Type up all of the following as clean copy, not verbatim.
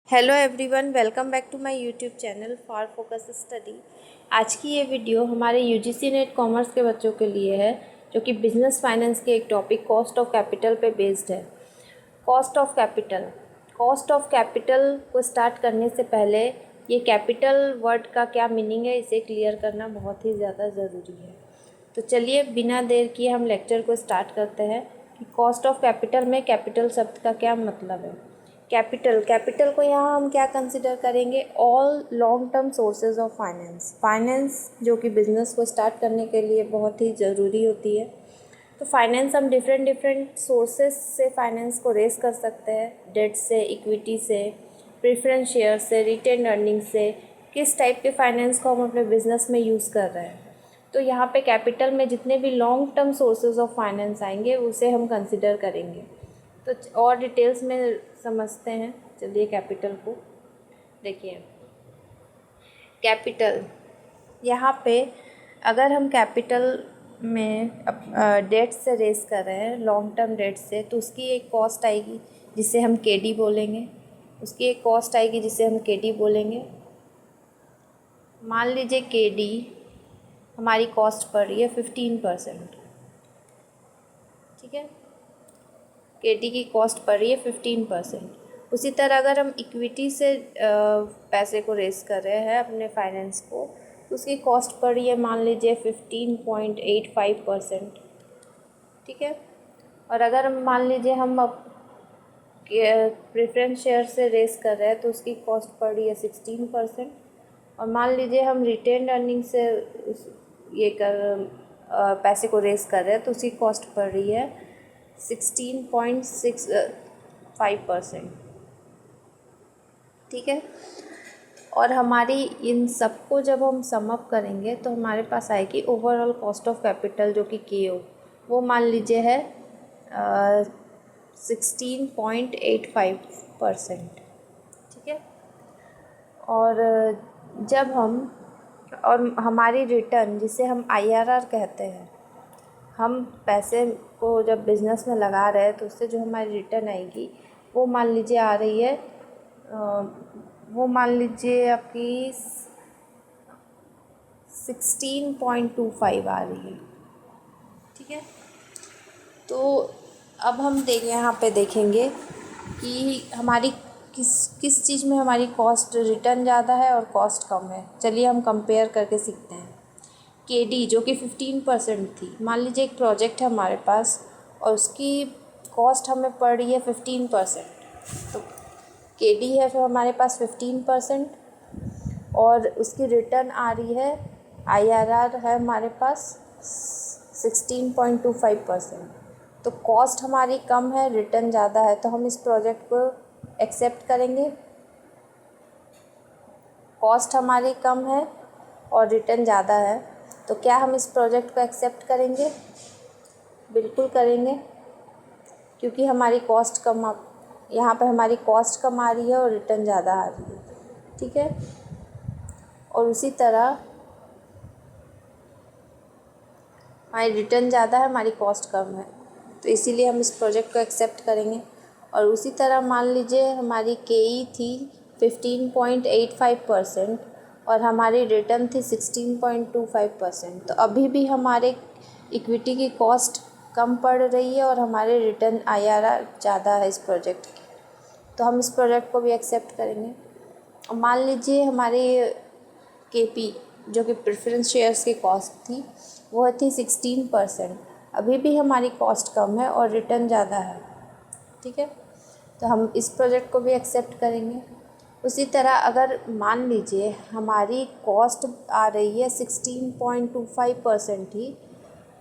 Hello everyone, welcome back to my YouTube channel for focus study. आज की ये video हमारे यूजीसी नेट कॉमर्स के बच्चों के लिए है, जो कि बिजनेस फाइनेंस के एक टॉपिक कॉस्ट ऑफ कैपिटल पे बेस्ड है। कॉस्ट ऑफ कैपिटल को स्टार्ट करने से पहले ये कैपिटल वर्ड का क्या मीनिंग है, इसे क्लियर करना बहुत ही ज़्यादा ज़रूरी है। तो चलिए बिना देर किए हम लेक्चर को स्टार्ट करते हैं कि कॉस्ट ऑफ कैपिटल में कैपिटल शब्द का क्या मतलब है। कैपिटल को यहाँ हम क्या कंसिडर करेंगे, all long term sources of finance जो कि बिज़नेस को स्टार्ट करने के लिए बहुत ही ज़रूरी होती है। तो फाइनेंस हम डिफरेंट सोर्सेज से फाइनेंस को रेस कर सकते हैं, डेट से, इक्विटी से, प्रेफरेंस शेयर से, रिटेन अर्निंग से। किस टाइप के फाइनेंस को हम अपने बिजनेस में यूज़ कर रहे हैं। तो यहाँ पे कैपिटल में जितने भी long term sources of finance आएंगे उसे हम कंसिडर करेंगे। तो और डिटेल्स में समझते हैं। चलिए कैपिटल को देखिए। कैपिटल यहाँ पे अगर हम कैपिटल में डेट से रेस कर रहे हैं, लॉन्ग टर्म डेट से, तो उसकी एक कॉस्ट आएगी जिसे हम केडी बोलेंगे। मान लीजिए केडी हमारी कॉस्ट पड़ रही है 15%। ठीक है, केडी की कॉस्ट पड़ रही है 15%। उसी तरह अगर हम इक्विटी से पैसे को रेस कर रहे हैं अपने फाइनेंस को, तो उसकी कॉस्ट पड़ रही है मान लीजिए 15.85%। ठीक है, और अगर हम मान लीजिए हम अब प्रेफरेंस शेयर से रेस कर रहे हैं तो उसकी कॉस्ट पड़ रही है 16%। और मान लीजिए हम रिटेन अर्निंग से पैसे को रेस कर रहे हैं तो उसकी कॉस्ट पड़ रही है 16.65%। ठीक है, और हमारी इन सबको जब हम सम अप करेंगे तो हमारे पास आएगी ओवरऑल कॉस्ट ऑफ कैपिटल, जो कि KO वो मान लीजिए है 16.85%। ठीक है, और जब हमारी रिटर्न, जिसे हम IRR कहते हैं, हम पैसे को जब बिज़नेस में लगा रहे हैं तो उससे जो हमारी रिटर्न आएगी वो मान लीजिए आ रही है, वो मान लीजिए आपकी 16.25 आ रही है। ठीक है, तो अब हम यहाँ पे देखेंगे कि हमारी किस चीज़ में हमारी कॉस्ट रिटर्न ज़्यादा है और कॉस्ट कम है। चलिए हम कंपेयर करके सीखते हैं। केडी जो कि 15% थी, मान लीजिए एक प्रोजेक्ट है हमारे पास और उसकी कॉस्ट हमें पड़ रही है 15%। तो केडी है फिर हमारे पास 15% और उसकी रिटर्न आ रही है, IRR है हमारे पास 16.25%। तो कॉस्ट हमारी कम है, रिटर्न ज़्यादा है, तो हम इस प्रोजेक्ट को एक्सेप्ट करेंगे। कॉस्ट हमारी कम है और रिटर्न ज़्यादा है, तो क्या हम इस प्रोजेक्ट को एक्सेप्ट करेंगे? बिल्कुल करेंगे, क्योंकि हमारी कॉस्ट कम, यहाँ पे हमारी कॉस्ट कम आ रही है और रिटर्न ज़्यादा आ रही है। ठीक है, और उसी तरह हमारी रिटर्न ज़्यादा है, हमारी कॉस्ट कम है, तो इसीलिए हम इस प्रोजेक्ट को एक्सेप्ट करेंगे। और उसी तरह मान लीजिए हमारी KE थी 15.85% और हमारी रिटर्न थी 16.25%। तो अभी भी हमारे इक्विटी की कॉस्ट कम पड़ रही है और हमारे रिटर्न IRR ज़्यादा है इस प्रोजेक्ट की, तो हम इस प्रोजेक्ट को भी एक्सेप्ट करेंगे। और मान लीजिए हमारी KP जो कि प्रेफरेंस शेयर्स की कॉस्ट थी वो थी 16%। अभी भी हमारी कॉस्ट कम है और रिटर्न ज़्यादा है। ठीक है, तो हम इस प्रोजेक्ट को भी एक्सेप्ट करेंगे। उसी तरह अगर मान लीजिए हमारी कॉस्ट आ रही है 16.25% ही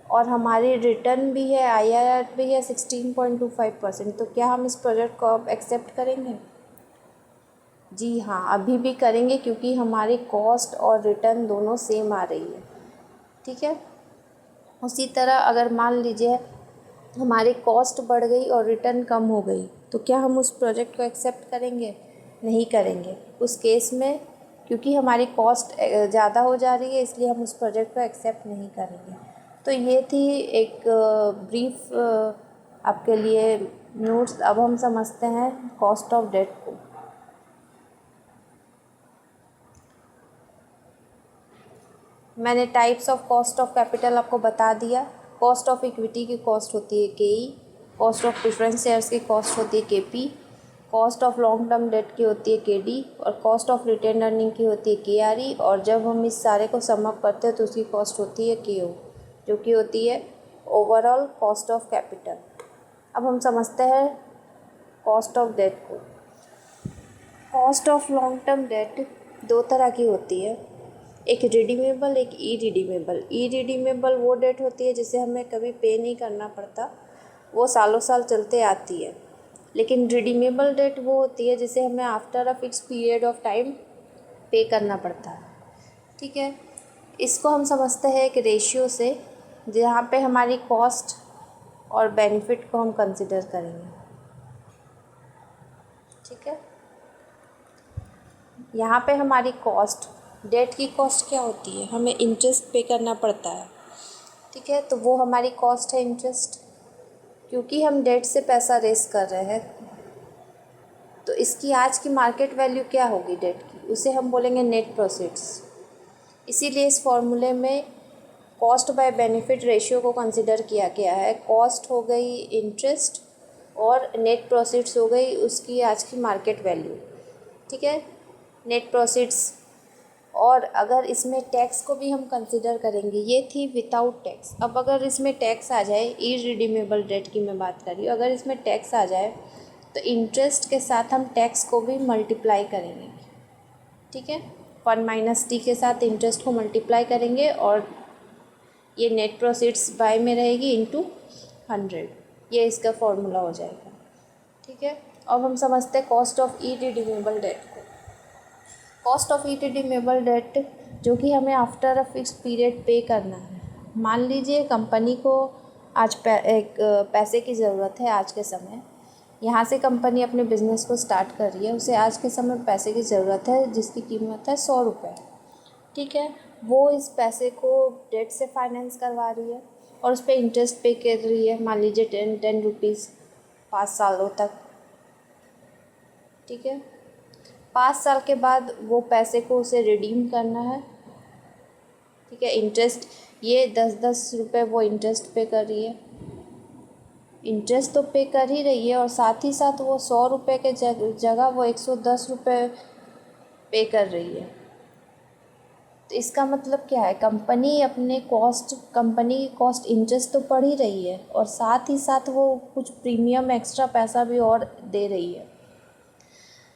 और हमारी रिटर्न भी है, IRR भी है 16.25%, तो क्या हम इस प्रोजेक्ट को अब एक्सेप्ट करेंगे? जी हाँ, अभी भी करेंगे, क्योंकि हमारी कॉस्ट और रिटर्न दोनों सेम आ रही है। ठीक है, उसी तरह अगर मान लीजिए हमारी कॉस्ट बढ़ गई और रिटर्न कम हो गई, तो क्या हम उस प्रोजेक्ट को एक्सेप्ट करेंगे? नहीं करेंगे। उस केस में क्योंकि हमारी कॉस्ट ज़्यादा हो जा रही है, इसलिए हम उस प्रोजेक्ट को एक्सेप्ट नहीं करेंगे। तो ये थी एक ब्रीफ आपके लिए नोट्स। अब हम समझते हैं कॉस्ट ऑफ डेट को। मैंने types of cost of capital आपको बता दिया। कॉस्ट ऑफ इक्विटी की कॉस्ट होती है KE, cost of preference shares की कॉस्ट होती है KP, cost of long term debt की होती है KD और कॉस्ट ऑफ रिटेन अर्निंग की होती है KRE। और जब हम इस सारे को सम अप करते हैं तो उसकी कॉस्ट होती है KO, जो कि होती है ओवरऑल कॉस्ट ऑफ कैपिटल। अब हम समझते हैं कॉस्ट ऑफ डेट को। Cost of long term debt दो तरह की होती है, एक रिडीमेबल, एक इरिडीमेबल। इरिडीमेबल वो डेट होती है जिसे हमें कभी पे नहीं करना पड़ता, वो सालों साल चलते आती है। लेकिन रिडीमेबल डेट वो होती है जिसे हमें after a fix period of time पे करना पड़ता है। ठीक है, इसको हम समझते हैं एक रेशियो से, जहाँ पे हमारी कॉस्ट और बेनिफिट को हम कंसिडर करेंगे। ठीक है, यहाँ पे हमारी कॉस्ट, डेट की कॉस्ट क्या होती है, हमें इंटरेस्ट पे करना पड़ता है। ठीक है, तो वो हमारी कॉस्ट है इंटरेस्ट, क्योंकि हम डेट से पैसा रेस कर रहे हैं। तो इसकी आज की मार्केट वैल्यू क्या होगी डेट की, उसे हम बोलेंगे नेट प्रोसीड्स। इसीलिए इस फॉर्मूले में कॉस्ट बाय बेनिफिट रेशियो को कंसिडर किया गया है। कॉस्ट हो गई इंटरेस्ट और नेट प्रोसीड्स हो गई उसकी आज की मार्केट वैल्यू। ठीक है, नेट प्रोसीड्स। और अगर इसमें टैक्स को भी हम कंसिडर करेंगे, ये थी विदाउट टैक्स। अब अगर इसमें टैक्स आ जाए, इरिडीमेबल डेट की मैं बात कर रही हूँ, अगर इसमें टैक्स आ जाए तो इंटरेस्ट के साथ हम टैक्स को भी मल्टीप्लाई करेंगे। ठीक है, 1 - T के साथ इंटरेस्ट को मल्टीप्लाई करेंगे और ये नेट प्रोसीड्स बाय में रहेगी इंटू 100, ये इसका फॉर्मूला हो जाएगा। ठीक है, अब हम समझते हैं कॉस्ट ऑफ इरिडीमेबल डेट को। कॉस्ट ऑफ इरिडीमेबल डेट जो कि हमें आफ्टर अ फिक्स पीरियड पे करना है। मान लीजिए कंपनी को आज पैसे की ज़रूरत है आज के समय, यहाँ से कंपनी अपने बिज़नेस को स्टार्ट कर रही है, उसे आज के समय पैसे की ज़रूरत है जिसकी कीमत है 100 रुपये। ठीक है, वो इस पैसे को डेट से फाइनेंस करवा रही है और उस पर इंटरेस्ट पे कर रही है, मान लीजिए 10 रुपीज़ 5 सालों तक। ठीक है, 5 साल के बाद वो पैसे को उसे रिडीम करना है। ठीक है, इंटरेस्ट ये 10-10 रुपये वो इंटरेस्ट पे कर रही है, इंटरेस्ट तो पे कर ही रही है और साथ ही साथ वो 100 रुपये के जगह वो 110 रुपये पे कर रही है। तो इसका मतलब क्या है, कंपनी की कॉस्ट इंटरेस्ट तो पड़ ही रही है और साथ ही साथ वो कुछ प्रीमियम एक्स्ट्रा पैसा भी और दे रही है।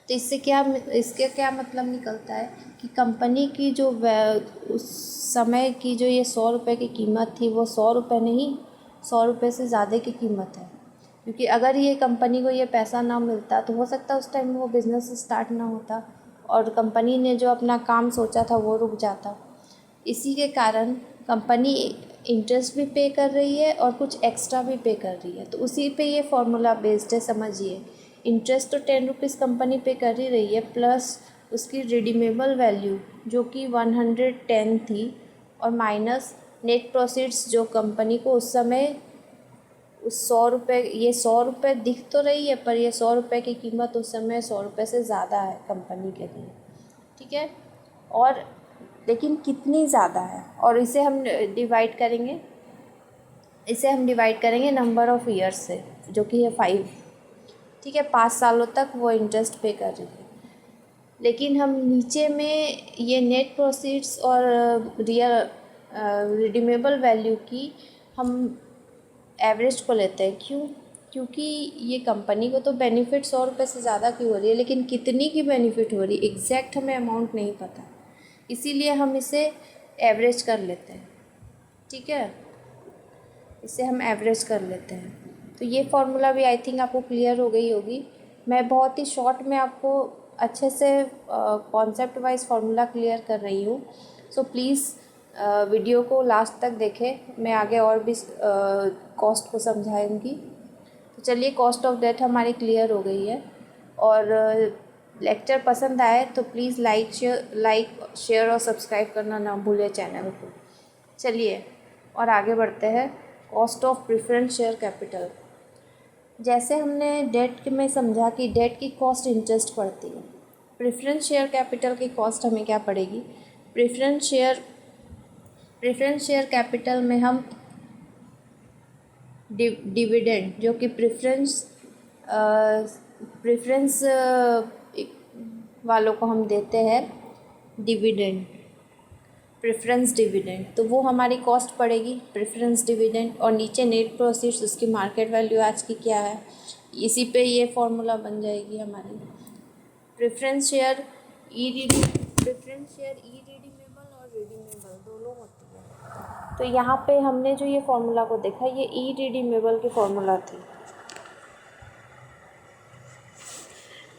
तो इसके क्या मतलब निकलता है कि कंपनी की जो उस समय की जो ये 100 रुपये की कीमत थी, वो 100 रुपये नहीं, 100 रुपये से ज़्यादा की कीमत है। क्योंकि अगर ये कंपनी को ये पैसा ना मिलता तो हो सकता है उस टाइम वो बिज़नेस स्टार्ट ना होता और कंपनी ने जो अपना काम सोचा था वो रुक जाता। इसी के कारण कंपनी इंटरेस्ट भी पे कर रही है और कुछ एक्स्ट्रा भी पे कर रही है। तो उसी पे ये फॉर्मूला बेस्ड है। समझिए, इंटरेस्ट तो 10 रुपीज़ कंपनी पे कर ही रही है, प्लस उसकी रिडीमेबल वैल्यू जो कि 110 थी और माइनस नेट प्रोसीड्स जो कंपनी को उस समय उस 100 रुपये, ये 100 रुपये दिख तो रही है पर ये 100 रुपये की कीमत उस समय 100 रुपये से ज़्यादा है कंपनी के लिए। ठीक है, और लेकिन कितनी ज़्यादा है, और इसे हम डिवाइड करेंगे नंबर ऑफ़ ईयर्स से, जो कि है 5। ठीक है, 5 सालों तक वो इंटरेस्ट पे कर रही है। लेकिन हम नीचे में ये नेट प्रोसीड्स और रिडीमेबल वैल्यू की हम एवरेज को लेते हैं। क्यों? क्योंकि ये कंपनी को तो बेनिफिट 100 रुपये से ज़्यादा की हो रही है, लेकिन कितनी की बेनिफिट हो रही है एग्जैक्ट हमें अमाउंट नहीं पता, इसीलिए हम इसे एवरेज कर लेते हैं। ठीक है, इसे हम एवरेज कर लेते हैं। तो ये फार्मूला भी आई थिंक आपको क्लियर हो गई होगी। मैं बहुत ही शॉर्ट में आपको अच्छे से कॉन्सेप्ट वाइज फार्मूला क्लियर कर रही हूँ। सो प्लीज़ वीडियो को लास्ट तक देखें, मैं आगे और भी कॉस्ट को समझाऊंगी। तो चलिए, कॉस्ट ऑफ डेट हमारी क्लियर हो गई है। और लेक्चर पसंद आए तो प्लीज़ लाइक शेयर और सब्सक्राइब करना ना भूलें चैनल को। चलिए और आगे बढ़ते हैं। Cost of preference share capital. जैसे हमने डेट में समझा कि डेट की कॉस्ट इंटरेस्ट पड़ती है, प्रेफरेंस शेयर कैपिटल की कॉस्ट हमें क्या पड़ेगी, preference share preference share capital में हम डिविडेंड जो कि प्रेफरेंस वालों को हम देते हैं डिविडेंड, प्रेफरेंस डिविडेंड, तो वो हमारी कॉस्ट पड़ेगी प्रेफरेंस डिविडेंड। और नीचे नेट प्रोसीड्स, उसकी मार्केट वैल्यू आज की क्या है, इसी पे ये फॉर्मूला बन जाएगी हमारी। प्रेफरेंस शेयर इरिडीमेबल और रिडीमेबल दोनों होती है। तो यहाँ पे हमने जो ये फॉर्मूला को देखा, ये इरिडीमेबल की फॉर्मूला थी,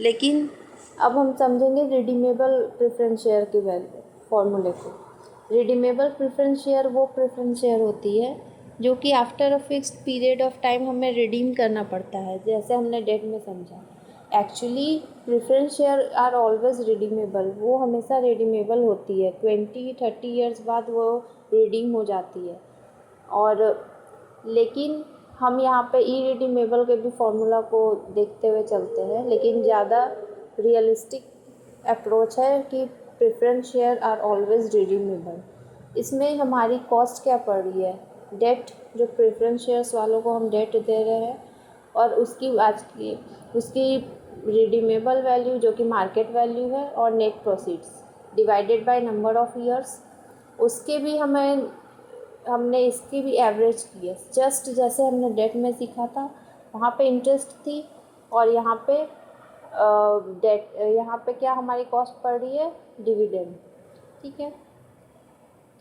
लेकिन अब हम समझेंगे रिडीमेबल प्रेफरेंस शेयर के वैल्यू फॉर्मूले को। रिडीमेबल प्रेफरेंस शेयर वो प्रेफरेंस शेयर होती है जो कि after a fixed period of time हमें रिडीम करना पड़ता है, जैसे हमने डेट में समझा। Actually preference share are always redeemable, वो हमेशा रिडीमेबल होती है, 20-30 ईयर्स बाद वो रिडीम हो जाती है। और लेकिन हम यहाँ पे इरिडीमेबल के भी फॉर्मूला को देखते हुए चलते हैं, लेकिन ज़्यादा रियलिस्टिक अप्रोच है कि preference share are always redeemable. इसमें हमारी कॉस्ट क्या पड़ रही है, डेट, जो प्रेफरेंस शेयर्स वालों को हम डेट दे रहे हैं, और उसकी रिडीमेबल वैल्यू जो कि मार्केट वैल्यू है, और net proceeds divided by number of years, उसके भी हमने इसकी भी एवरेज की है। जस्ट जैसे हमने डेट में सीखा था, वहाँ पे इंटरेस्ट थी, और यहाँ पे यहाँ पे क्या हमारी कॉस्ट पड़ रही है, डिविडेंड। ठीक है,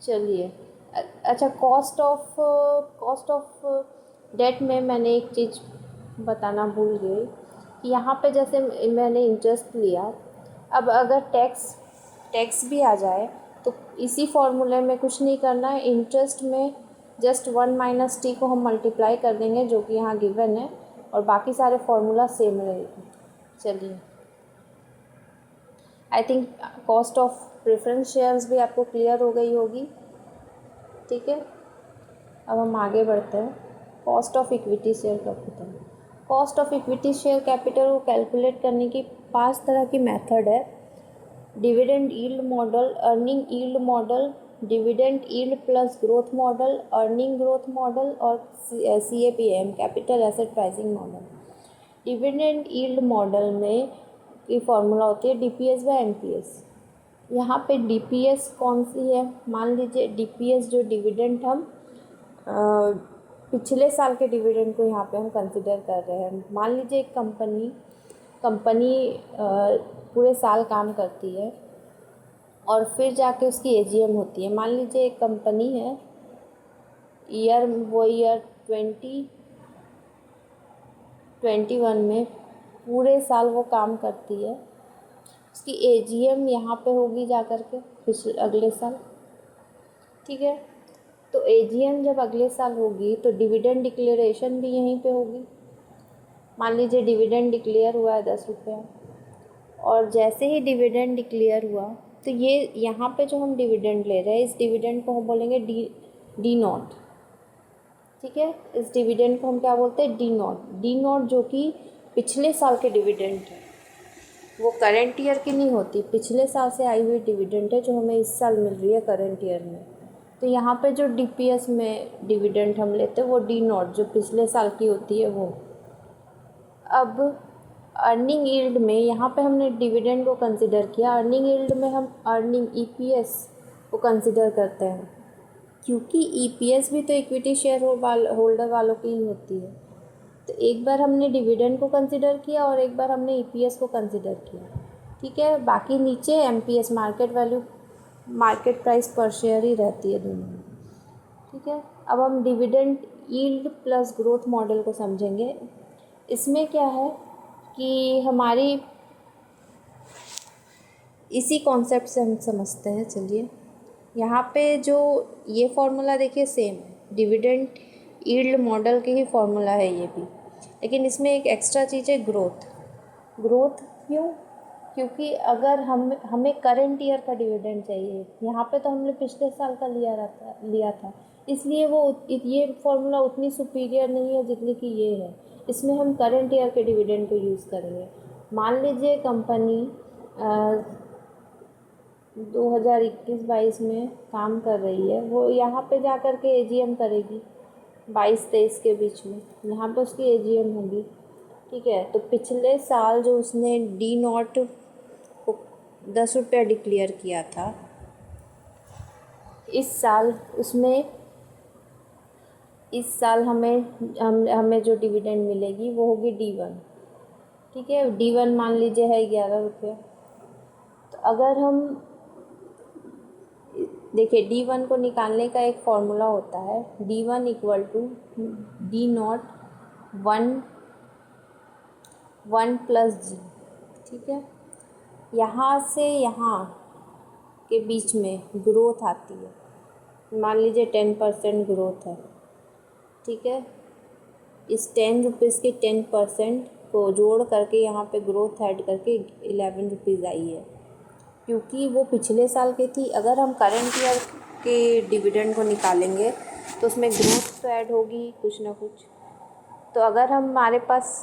चलिए। अच्छा, कॉस्ट ऑफ डेट में मैंने एक चीज़ बताना भूल गई कि यहाँ पे जैसे मैंने इंटरेस्ट लिया, अब अगर टैक्स भी आ जाए तो इसी फॉर्मूले में कुछ नहीं करना है, इंटरेस्ट में जस्ट 1 - t को हम मल्टीप्लाई कर देंगे, जो कि यहाँ गिवन है, और बाकी सारे फॉर्मूला सेम रहेगी। चलिए, I think cost of preference shares भी आपको क्लियर हो गई होगी। ठीक है, अब हम आगे बढ़ते हैं। Cost of equity share capital. Cost of equity share capital को कैलकुलेट करने की 5 तरह की मेथड है। Dividend yield model, earning yield model, dividend yield plus growth model, earning growth model, और CAPM, capital asset pricing model. Dividend yield model में की formula होती है DPS/MPS। यहाँ पे DPS कौन सी है, मान लीजिए DPS जो डिविडेंड हम पिछले साल के डिविडेंड को यहाँ पे हम कंसिडर कर रहे हैं। मान लीजिए एक कंपनी पूरे साल काम करती है, और फिर जाके उसकी AGM होती है। मान लीजिए एक कंपनी है, ईयर 2021 में पूरे साल वो काम करती है, उसकी AGM यहाँ पे होगी जा कर के अगले साल। ठीक है, तो AGM जब अगले साल होगी तो डिविडेंड डिक्लेरेशन भी यहीं पे होगी। मान लीजिए डिविडेंड डिक्लेयर हुआ है 10 रुपये, और जैसे ही डिविडेंड डिक्लेयर हुआ तो ये यहाँ पे जो हम डिविडेंड ले रहे हैं, इस डिविडेंड को हम बोलेंगे डी नॉट। ठीक है, इस डिविडेंड को हम क्या बोलते हैं, डी नॉट, जो कि पिछले साल के डिविडेंड है, वो करंट ईयर की नहीं होती, पिछले साल से आई हुई डिविडेंड है जो हमें इस साल मिल रही है करंट ईयर में। तो यहाँ पे जो DPS में डिविडेंड हम लेते हैं वो डी नॉट, जो पिछले साल की होती है वो। अब अर्निंग यील्ड में यहाँ पे हमने डिविडेंड को कंसिडर किया, अर्निंग यील्ड में हम अर्निंग EPS को कंसिडर करते हैं, क्योंकि EPS भी तो इक्विटी शेयर होल्डर वालों की ही होती है। तो एक बार हमने डिविडेंड को कंसिडर किया और एक बार हमने EPS को कंसिडर किया। ठीक है, बाकी नीचे MPS, market value, market price पर शेयर ही रहती है दोनों में। ठीक है, अब हम dividend yield plus growth model को समझेंगे। इसमें क्या है कि हमारी इसी कॉन्सेप्ट से हम समझते हैं। चलिए, यहाँ पे जो ये फॉर्मूला देखिए सेम है, डिविडेंड यील्ड मॉडल के ही फॉर्मूला है ये भी, लेकिन इसमें एक एक्स्ट्रा चीज़ है ग्रोथ। क्यों? क्योंकि अगर हमें करंट ईयर का डिविडेंड चाहिए, यहाँ पे तो हमने पिछले साल का लिया था, इसलिए ये फॉर्मूला उतनी सुपीरियर नहीं है जितनी कि ये है। इसमें हम करंट ईयर के डिविडेंड को यूज़ करेंगे। मान लीजिए कंपनी 2021-22 में काम कर रही है, वो यहाँ पे जा कर के एजीएम करेगी 22-23 के बीच में, यहाँ पे उसकी एजीएम होगी। ठीक है, तो पिछले साल जो उसने डी नॉट को 10 रुपया डिक्लेयर किया था, इस साल हमें जो डिविडेंड मिलेगी वो होगी D1। ठीक है, D1 मान लीजिए है 11 रुपये। तो अगर हम देखिए D1 को निकालने का एक फॉर्मूला होता है, D1 equal to D not 1 plus G। ठीक है, यहाँ से यहाँ के बीच में ग्रोथ आती है, मान लीजिए 10% ग्रोथ है। ठीक है, इस 10 रुपीज़ के 10% को जोड़ करके यहाँ पे ग्रोथ ऐड करके 11 रुपीज़ आई है, क्योंकि वो पिछले साल की थी। अगर हम करंट ईयर के डिविडेंड को निकालेंगे तो उसमें ग्रोथ तो ऐड होगी कुछ ना कुछ। तो अगर हमारे पास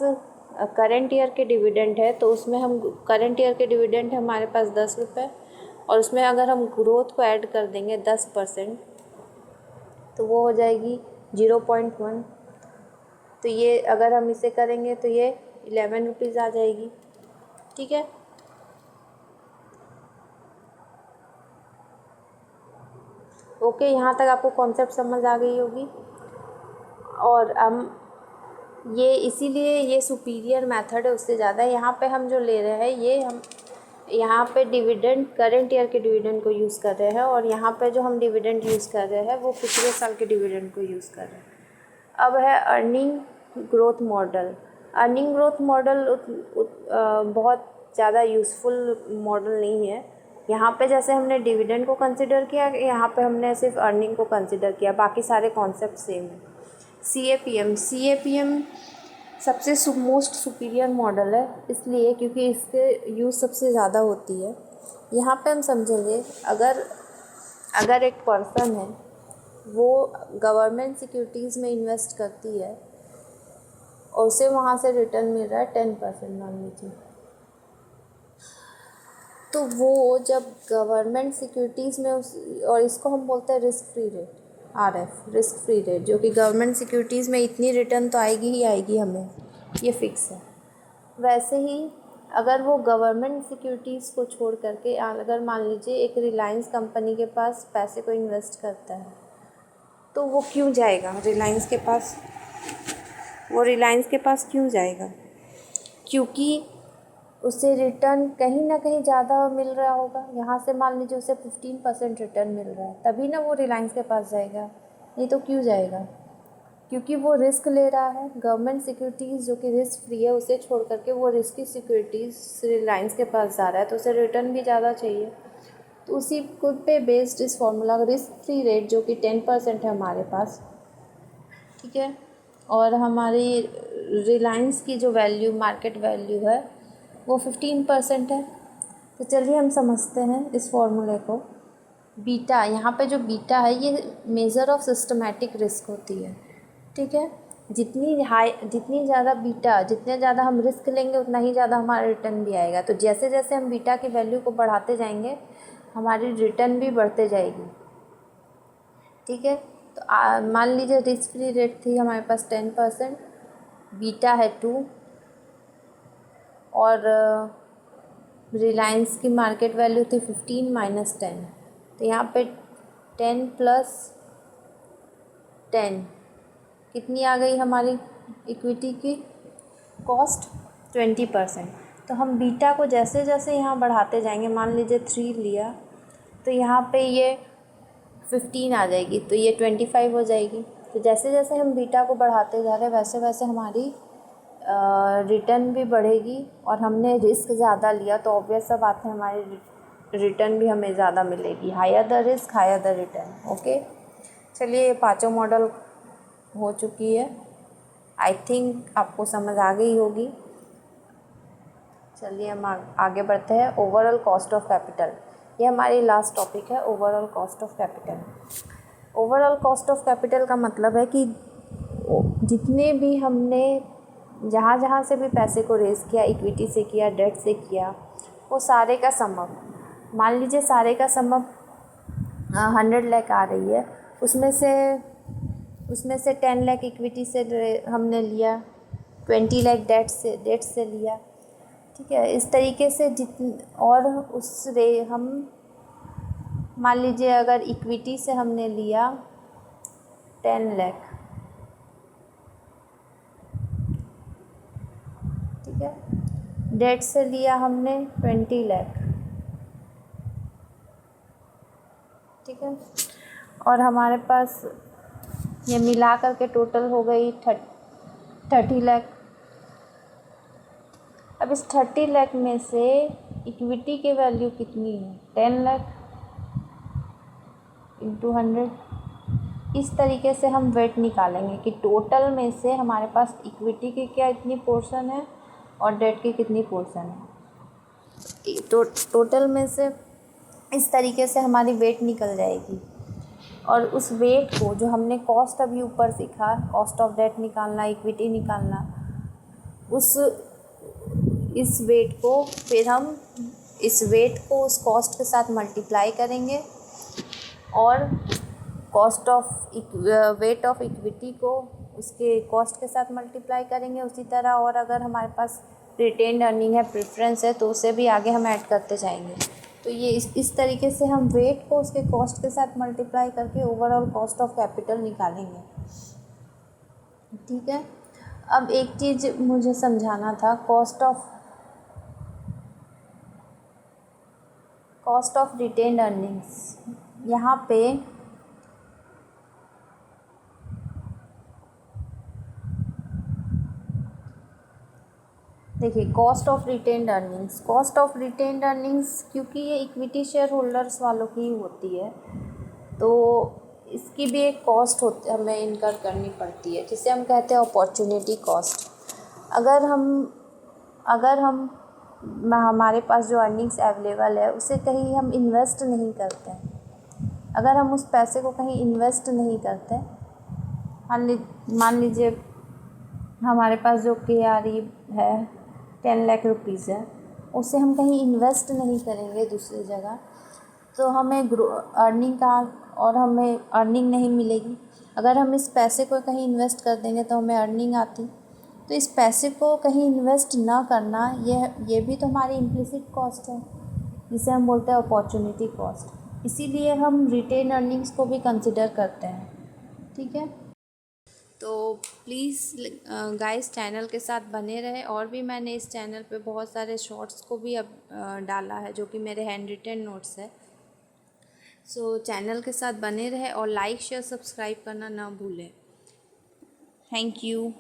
करंट ईयर के डिविडेंड है तो उसमें हम करंट ईयर के डिविडेंड है हमारे पास 10 रुपये, और उसमें अगर हम ग्रोथ को ऐड कर देंगे 10%, तो वो हो जाएगी 0.1। तो ये अगर हम इसे करेंगे तो ये 11 रुपीज़ आ जाएगी। ठीक है, ओके, यहाँ तक आपको कॉन्सेप्ट समझ आ गई होगी। और हम ये इसीलिए ये सुपीरियर मेथड है उससे ज़्यादा। यहाँ पे हम जो ले रहे हैं ये हम यहाँ पे डिविडेंड करंट ईयर के डिविडेंड को यूज़ कर रहे हैं, और यहाँ पे जो हम डिविडेंड यूज़ कर रहे हैं वो पिछले साल के डिविडेंड को यूज़ कर रहे हैं। अब है earning growth model. Earning growth model बहुत ज़्यादा यूज़फुल मॉडल नहीं है। यहाँ पे जैसे हमने डिविडेंड को कंसिडर किया, यहाँ पे हमने सिर्फ अर्निंग को कंसिडर किया, बाकी सारे कॉन्सेप्ट सेम है। CAPM सबसे मोस्ट सुपीरियर मॉडल है, इसलिए क्योंकि इसके यूज़ सबसे ज़्यादा होती है। यहाँ पे हम समझेंगे, अगर एक पर्सन है वो गवर्नमेंट सिक्योरिटीज़ में इन्वेस्ट करती है और उसे वहाँ से रिटर्न मिल रहा है 10% मान लीजिए, तो वो जब गवर्नमेंट सिक्योरिटीज़ में और इसको हम बोलते हैं risk free rate, RF, risk free rate, जो कि गवर्नमेंट सिक्योरिटीज़ में इतनी रिटर्न तो आएगी ही आएगी हमें, ये फिक्स है। वैसे ही अगर वो गवर्नमेंट सिक्योरिटीज़ को छोड़ करके अगर मान लीजिए एक रिलायंस कंपनी के पास पैसे को इन्वेस्ट करता है, तो वो क्यों जाएगा रिलायंस के पास? वो रिलायंस के पास क्यों जाएगा? क्योंकि उसे रिटर्न कहीं ना कहीं ज़्यादा मिल रहा होगा। यहाँ से मान लीजिए उसे 15% रिटर्न मिल रहा है, तभी ना वो रिलायंस के पास जाएगा, नहीं तो क्यों जाएगा? क्योंकि वो रिस्क ले रहा है। गवर्नमेंट सिक्योरिटीज़ जो कि रिस्क फ्री है उसे छोड़ करके वो रिस्की सिक्योरिटीज़ रिलायंस के पास जा रहा है, तो उसे रिटर्न भी ज़्यादा चाहिए। तो उसी को पे बेस्ड इस फॉर्मूला रिस्क फ्री रेट जो कि 10% है हमारे पास, ठीक है, और हमारी रिलायंस की जो वैल्यू मार्केट वैल्यू है वो 15% है। तो चलिए हम समझते हैं इस फॉर्मूले को। बीटा, यहाँ पे जो बीटा है ये मेज़र ऑफ सिस्टमैटिक रिस्क होती है। ठीक है, जितनी ज़्यादा बीटा, जितने ज़्यादा हम रिस्क लेंगे उतना ही ज़्यादा हमारा रिटर्न भी आएगा। तो जैसे जैसे हम बीटा की वैल्यू को बढ़ाते जाएंगे हमारी रिटर्न भी बढ़ते जाएगी। ठीक है, तो मान लीजिए रिस्क फ्री रेट थी हमारे पास 10%, बीटा है 2, और रिलायंस की मार्केट वैल्यू थी 15 माइनस 10। तो यहाँ पे 10 प्लस 10 कितनी आ गई हमारी इक्विटी की कॉस्ट? 20%। तो हम बीटा को जैसे जैसे यहाँ बढ़ाते जाएंगे, मान लीजिए 3 लिया तो यहाँ पे ये 15 आ जाएगी, तो ये 25 हो जाएगी। तो जैसे जैसे हम बीटा को बढ़ाते जा रहे हैं वैसे वैसे हमारी रिटर्न भी बढ़ेगी, और हमने रिस्क ज़्यादा लिया तो ऑब्वियस सा बात है हमारी रिटर्न भी हमें ज़्यादा मिलेगी। Higher the risk higher the return. Okay, चलिए ये पाँचों मॉडल हो चुकी है, आई थिंक आपको समझ आ गई होगी। चलिए हम आगे बढ़ते हैं। ओवरऑल कॉस्ट ऑफ कैपिटल, ये हमारी लास्ट टॉपिक है, overall cost of capital. Overall cost of capital का मतलब है कि जितने भी हमने जहाँ जहाँ से भी पैसे को रेज़ किया, इक्विटी से किया, डेट से किया, वो सारे का सम अप, मान लीजिए सारे का सम अप 100 लाख आ रही है, उसमें से 10 लाख इक्विटी से हमने लिया, 20 लाख डेट से लिया, ठीक है। इस तरीके से और हम मान लीजिए अगर इक्विटी से हमने लिया 10 लाख, ठीक है, डेट से लिया हमने 20 लाख, ठीक है, और हमारे पास ये मिला करके टोटल हो गई 30 लाख। अब इस 30 लाख में से इक्विटी की वैल्यू कितनी है, 10 लाख इंटू 100। इस तरीके से हम वेट निकालेंगे कि टोटल में से हमारे पास इक्विटी की क्या इतनी पोर्शन है और डेट की कितनी पोर्शन है। टोटल में से इस तरीके से हमारी वेट निकल जाएगी, और उस वेट को जो हमने कॉस्ट अभी ऊपर सीखा, कॉस्ट ऑफ डेट निकालना, इक्विटी निकालना, इस वेट को फिर हम इस वेट को उस कॉस्ट के साथ मल्टीप्लाई करेंगे और वेट ऑफ इक्विटी को उसके कॉस्ट के साथ मल्टीप्लाई करेंगे। उसी तरह और अगर हमारे पास रिटेन्ड अर्निंग है, प्रेफरेंस है, तो उसे भी आगे हम ऐड करते जाएंगे। तो ये इस तरीके से हम वेट को उसके कॉस्ट के साथ मल्टीप्लाई करके ओवरऑल कॉस्ट ऑफ कैपिटल निकालेंगे, ठीक है। अब एक चीज़ मुझे समझाना था, कॉस्ट ऑफ रिटेन्ड अर्निंग्स। यहाँ पे देखिए, कॉस्ट ऑफ रिटेन्ड अर्निंग्स क्योंकि ये इक्विटी शेयर होल्डर्स वालों की ही होती है, तो इसकी भी एक कॉस्ट हमें इनकर करनी पड़ती है, जिसे हम कहते हैं अपॉर्चुनिटी कॉस्ट। अगर हम हमारे पास जो अर्निंग्स अवेलेबल है उसे कहीं हम इन्वेस्ट नहीं करते हैं, अगर हम उस पैसे को कहीं इन्वेस्ट नहीं करते, मान लीजिए हमारे पास जो KRE है 10 लाख रुपीज़ है, उसे हम कहीं इन्वेस्ट नहीं करेंगे दूसरी जगह, तो हमें हमें अर्निंग नहीं मिलेगी। अगर हम इस पैसे को कहीं इन्वेस्ट कर देंगे तो हमें अर्निंग आती। तो इस पैसे को कहीं इन्वेस्ट ना करना, ये भी तो हमारी इम्प्लिसिट कॉस्ट है, जिसे हम बोलते हैं अपॉर्चुनिटी कॉस्ट। इसीलिए हम रिटेन अर्निंग्स को भी कंसिडर करते हैं, ठीक है। तो प्लीज़ गाइस चैनल के साथ बने रहे, और भी मैंने इस चैनल पे बहुत सारे शॉर्ट्स को भी अब डाला है जो कि मेरे हैंड रिटेन नोट्स है। सो चैनल के साथ बने रहे और लाइक शेयर सब्सक्राइब करना ना भूलें। Thank you.